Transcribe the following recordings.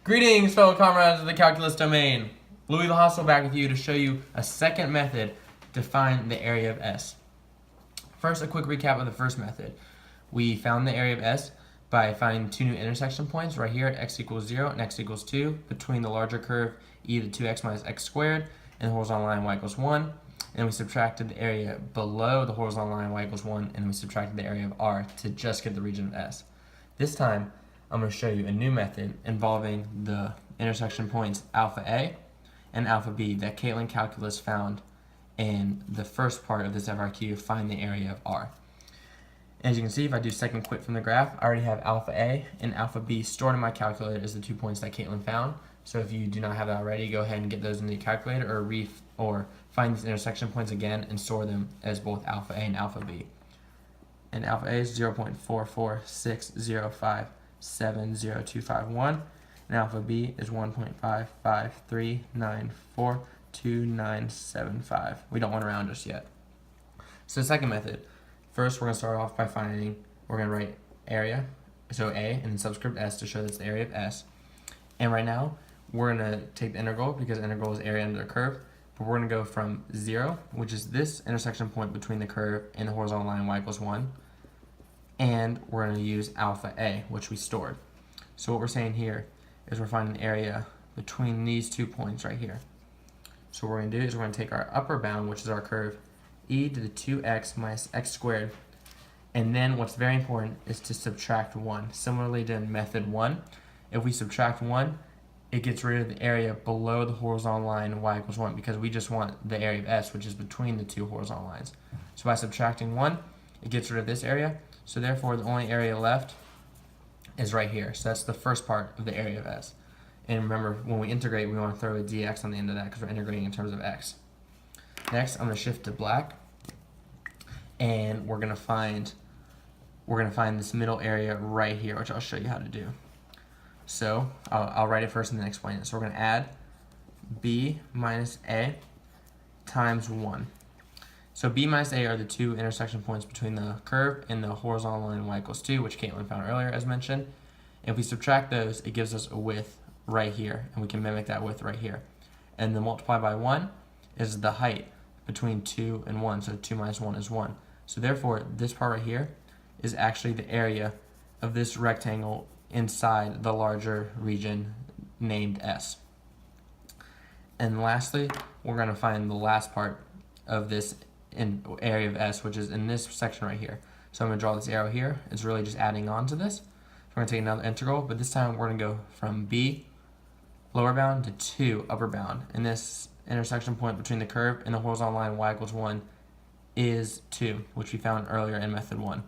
Greetings, fellow comrades of the calculus domain. Louis the Hostile back with you to show you a second method to find the area of S. First, a quick recap of the first method. We found the area of S by finding two new intersection points right here at x equals 0 and x equals 2 between the larger curve e to the 2x minus x squared and the horizontal line y equals 1. And we subtracted the area below the horizontal line y equals 1, and we subtracted the area of R to just get the region of S. This time, I'm going to show you a new method involving the intersection points alpha A and alpha B that Caitlin Calculus found in the first part of this FRQ, find the area of R. As you can see, if I do second quit from the graph, I already have alpha A and alpha B stored in my calculator as the 2 points that Caitlin found. So if you do not have that already, go ahead and get those in the calculator or find these intersection points again and store them as both alpha A and alpha B. And alpha A is 0.44605702251, and alpha B is 1.553942975. We don't want to round just yet. So the second method, first we're going to start off by we're going to write area, so A, and then subscript S to show that's the area of S. And right now, we're going to take the integral because integral is area under the curve, but we're going to go from 0, which is this intersection point between the curve and the horizontal line y equals 1, and we're going to use alpha A, which we stored. So what we're saying here is we're finding the area between these 2 points right here. So what we're going to do is we're going to take our upper bound, which is our curve, e to the 2x minus x squared, and then what's very important is to subtract 1. Similarly to method 1, if we subtract 1, it gets rid of the area below the horizontal line y equals 1 because we just want the area of S, which is between the two horizontal lines. So by subtracting 1, it gets rid of this area. So therefore, the only area left is right here. So that's the first part of the area of S. And remember, when we integrate, we want to throw a dx on the end of that because we're integrating in terms of x. Next, I'm going to shift to black, and we're going to find this middle area right here, which I'll show you how to do. So I'll write it first and then explain it. So we're going to add b minus a times 1. So b minus a are the two intersection points between the curve and the horizontal line y equals 2, which Caitlin found earlier as mentioned. And if we subtract those, it gives us a width right here, and we can mimic that width right here. And then multiply by 1 is the height between 2 and 1, so 2 minus 1 is 1. So therefore, this part right here is actually the area of this rectangle inside the larger region named S. And lastly, we're going to find the last part of this area of S, which is in this section right here. So I'm going to draw this arrow here. It's really just adding on to this. We're going to take another integral, but this time we're going to go from B lower bound to 2 upper bound. And this intersection point between the curve and the horizontal line y equals 1 is 2, which we found earlier in method 1.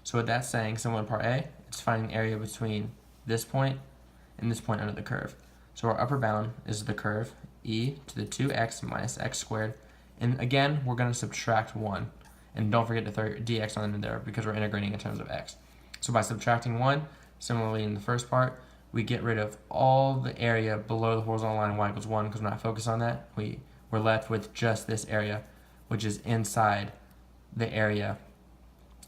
So what that's saying, similar to part A, it's finding the area between this point and this point under the curve. So our upper bound is the curve, e to the 2x minus x squared. And again, we're going to subtract 1. And don't forget to throw your dx on in there because we're integrating in terms of x. So by subtracting 1, similarly in the first part, we get rid of all the area below the horizontal line y equals 1 because we're not focused on that. We're left with just this area, which is inside the area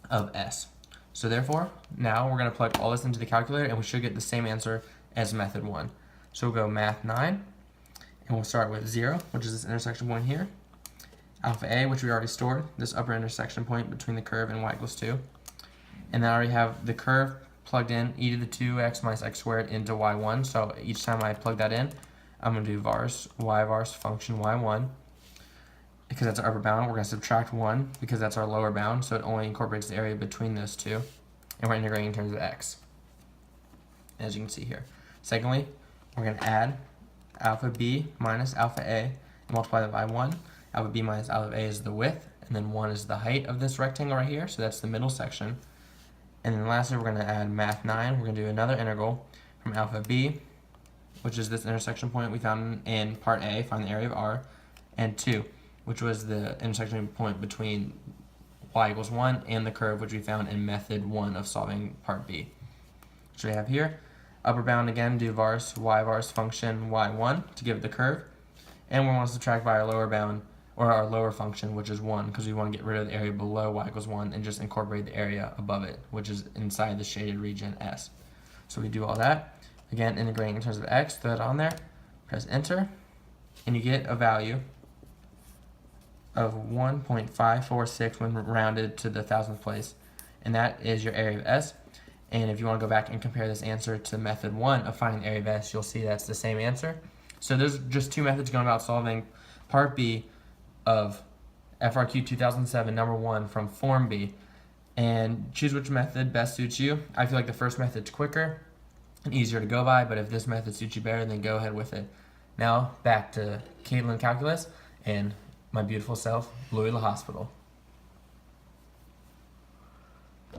of S. So therefore, now we're going to plug all this into the calculator and we should get the same answer as method 1. So we'll go math 9, and we'll start with 0, which is this intersection point here. Alpha A, which we already stored, this upper intersection point between the curve and y equals 2. And then I already have the curve plugged in, e to the 2x minus x squared into y1. So each time I plug that in, I'm going to do vars, y vars function y1. Because that's our upper bound, we're going to subtract 1 because that's our lower bound, so it only incorporates the area between those two. And we're integrating in terms of x, as you can see here. Secondly, we're going to add alpha b minus alpha a and multiply that by 1. Alpha b minus alpha a is the width, and then 1 is the height of this rectangle right here, so that's the middle section. And then lastly, we're going to add math 9. We're going to do another integral from alpha b, which is this intersection point we found in part A, find the area of R, and 2, which was the intersection point between y equals 1 and the curve, which we found in method 1 of solving part B. So we have here, upper bound again, do vars, y vars function y1 to give it the curve, and we want to subtract by our lower bound, or our lower function, which is 1, because we want to get rid of the area below y equals 1 and just incorporate the area above it, which is inside the shaded region S. So we do all that, Again, integrating in terms of x, throw that on there, press enter, and you get a value of 1.546 when rounded to the thousandth place. And that is your area of S. And if you want to go back and compare this answer to method 1 of finding the area of S, you'll see that's the same answer. So there's just two methods going about solving part B of FRQ 2007 number 1 from Form B. And choose which method best suits you. I feel like the first method's quicker and easier to go by, but if this method suits you better, then go ahead with it. Now back to Caitlin Calculus and my beautiful self, Louisville Hospital.